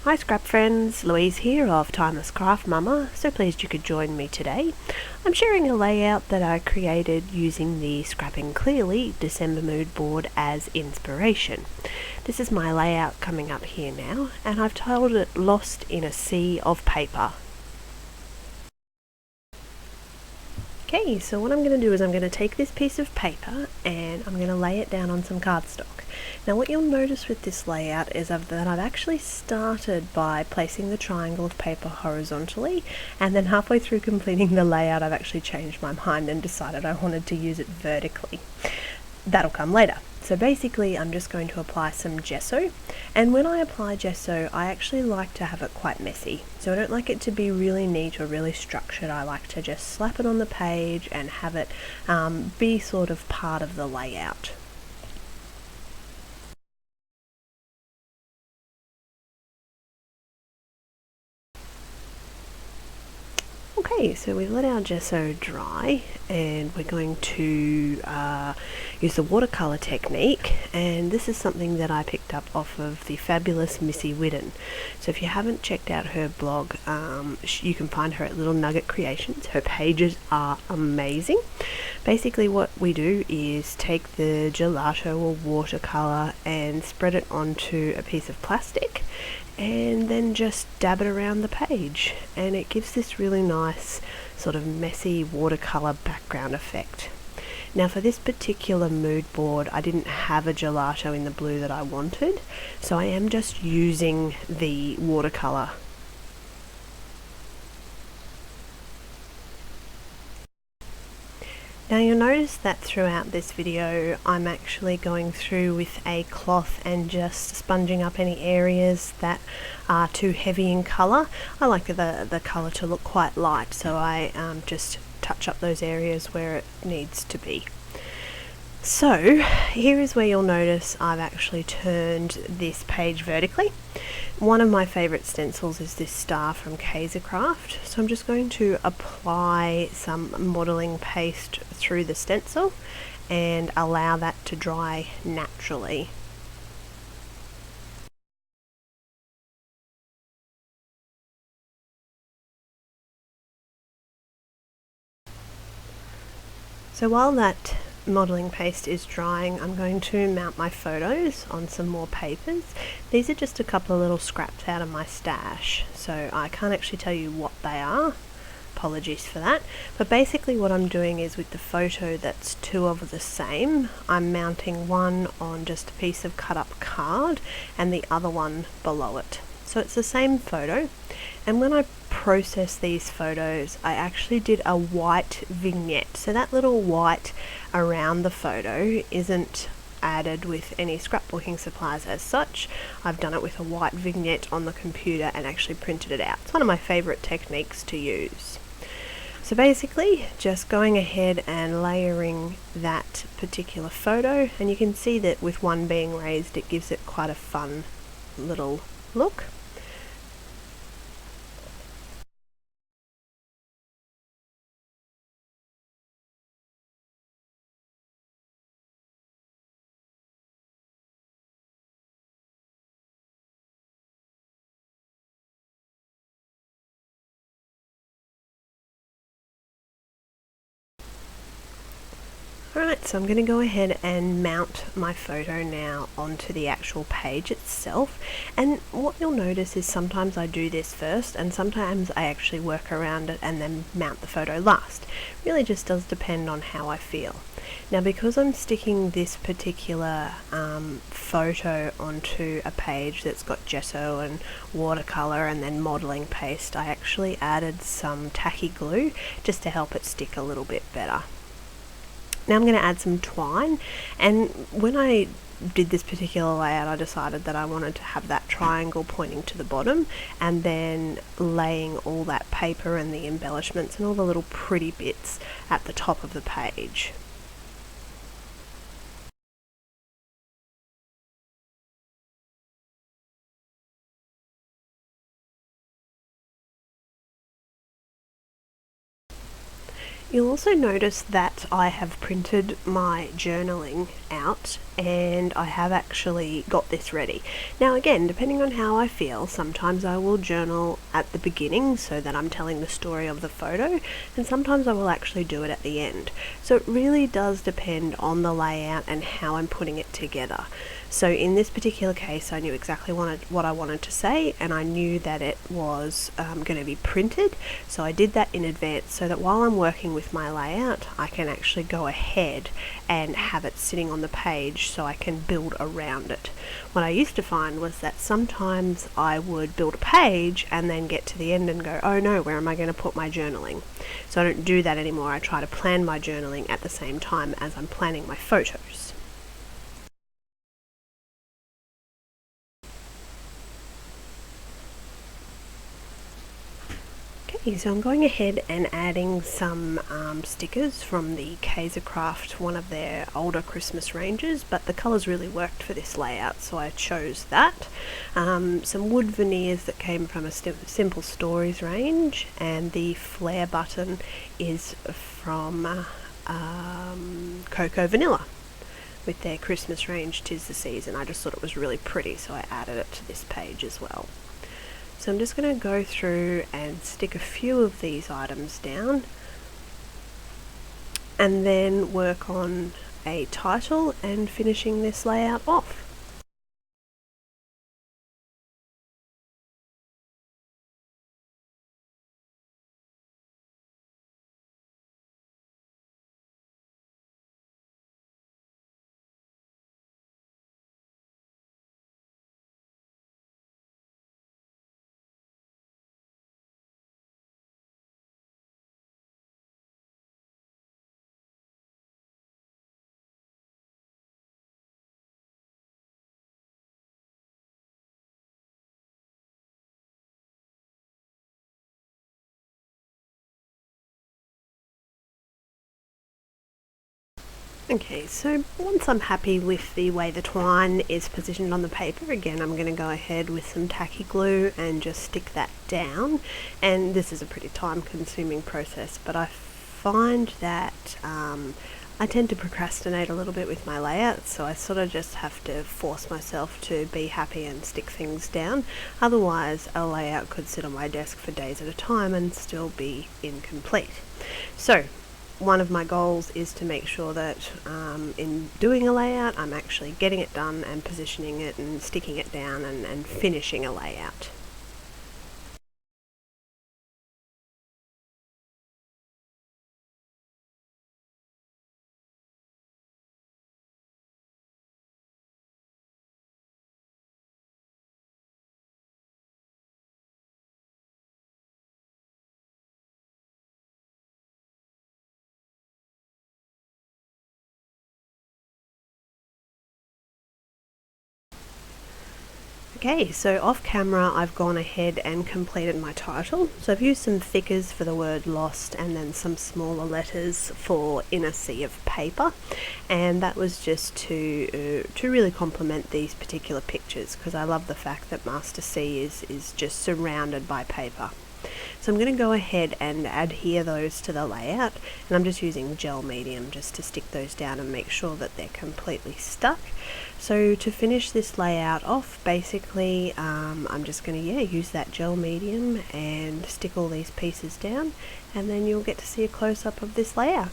Hi scrap friends, Louise here of Timeless Craft Mama, so pleased you could join me today. I'm sharing a layout that I created using the Scrapping Clearly December mood board as inspiration. This is my layout coming up here now, and I've titled it Lost in a Sea of Paper. Okay, so what I'm going to do is I'm going to take this piece of paper and I'm going to lay it down on some cardstock. Now what you'll notice with this layout is that I've actually started by placing the triangle of paper horizontally, and then halfway through completing the layout I've actually changed my mind and decided I wanted to use it vertically. That'll come later. So basically I'm just going to apply some gesso, and when I apply gesso I actually like to have it quite messy. So I don't like it to be really neat or really structured. I like to just slap it on the page and have it be sort of part of the layout. Okay, so we've let our gesso dry and we're going to use the watercolour technique, and this is something that I picked up off of the fabulous Missy Whiddon. So if you haven't checked out her blog, you can find her at Little Nugget Creations. Her pages are amazing. Basically what we do is take the gelato or watercolour and spread it onto a piece of plastic and then just dab it around the page, and it gives this really nice sort of messy watercolour background effect. Now for this particular mood board I didn't have a gelato in the blue that I wanted, so I am just using the watercolour. Now you'll notice that throughout this video I'm actually going through with a cloth and just sponging up any areas that are too heavy in colour. I like the colour to look quite light, so I just touch up those areas where it needs to be. So here is where you'll notice I've actually turned this page vertically. One of my favourite stencils is this star from Craft, so I'm just going to apply some modelling paste through the stencil and allow that to dry naturally. So while that modelling paste is drying, I'm going to mount my photos on some more papers. These are just a couple of little scraps out of my stash, so I can't actually tell you what they are. Apologies for that. But basically what I'm doing is, with the photo that's two of the same, I'm mounting one on just a piece of cut up card and the other one below it. So it's the same photo, and when I process these photos I actually did a white vignette. So that little white around the photo isn't added with any scrapbooking supplies as such. I've done it with a white vignette on the computer and actually printed it out. It's one of my favourite techniques to use. So basically just going ahead and layering that particular photo, and you can see that with one being raised it gives it quite a fun little look. Alright, so I'm going to go ahead and mount my photo now onto the actual page itself, and what you'll notice is sometimes I do this first and sometimes I actually work around it and then mount the photo last. Really just does depend on how I feel. Now because I'm sticking this particular photo onto a page that's got gesso and watercolour and then modelling paste, I actually added some tacky glue just to help it stick a little bit better. Now I'm going to add some twine, and when I did this particular layout I decided that I wanted to have that triangle pointing to the bottom and then laying all that paper and the embellishments and all the little pretty bits at the top of the page. You'll also notice that I have printed my journaling out and I have actually got this ready. Now again, depending on how I feel, sometimes I will journal at the beginning so that I'm telling the story of the photo, and sometimes I will actually do it at the end. So it really does depend on the layout and how I'm putting it together. So in this particular case, I knew exactly what I wanted to say, and I knew that it was going to be printed. So I did that in advance so that while I'm working with my layout, I can actually go ahead and have it sitting on the page so I can build around it. What I used to find was that sometimes I would build a page and then get to the end and go, oh no, where am I going to put my journaling? So I don't do that anymore. I try to plan my journaling at the same time as I'm planning my photos. Okay, so I'm going ahead and adding some stickers from the Kaisercraft, one of their older Christmas ranges, but the colours really worked for this layout, so I chose that. Some wood veneers that came from a Simple Stories range, and the flare button is from Cocoa Vanilla with their Christmas range, 'Tis the Season. I just thought it was really pretty, so I added it to this page as well. So I'm just going to go through and stick a few of these items down and then work on a title and finishing this layout off. Okay, so once I'm happy with the way the twine is positioned on the paper, again I'm going to go ahead with some tacky glue and just stick that down. And this is a pretty time consuming process, but I find that I tend to procrastinate a little bit with my layouts, so I sort of just have to force myself to be happy and stick things down. Otherwise, a layout could sit on my desk for days at a time and still be incomplete. So one of my goals is to make sure that in doing a layout, I'm actually getting it done and positioning it and sticking it down and finishing a layout. Okay, so off camera I've gone ahead and completed my title. So I've used some thickers for the word lost and then some smaller letters for in a sea of paper, and that was just to really complement these particular pictures, because I love the fact that Master C is just surrounded by paper. So I'm going to go ahead and adhere those to the layout, and I'm just using gel medium just to stick those down and make sure that they're completely stuck. So to finish this layout off, basically I'm just going to use that gel medium and stick all these pieces down, and then you'll get to see a close-up of this layout.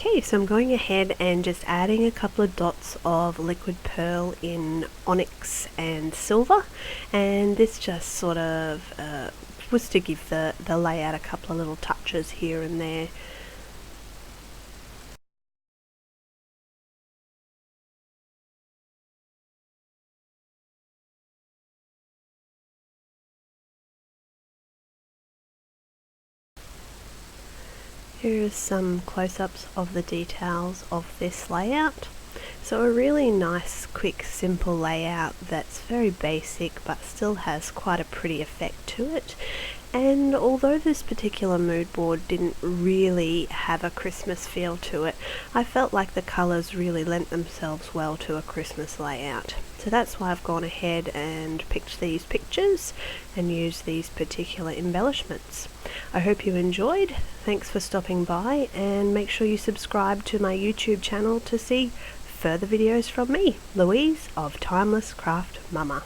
Okay, so I'm going ahead and just adding a couple of dots of liquid pearl in onyx and silver, and this just sort of was to give the layout a couple of little touches here and there. Here are some close-ups of the details of this layout. So a really nice, quick, simple layout that's very basic but still has quite a pretty effect to it. And although this particular mood board didn't really have a Christmas feel to it, I felt like the colours really lent themselves well to a Christmas layout. So that's why I've gone ahead and picked these pictures and used these particular embellishments. I hope you enjoyed. Thanks for stopping by, and make sure you subscribe to my YouTube channel to see further videos from me, Louise of Timeless Craft Mama.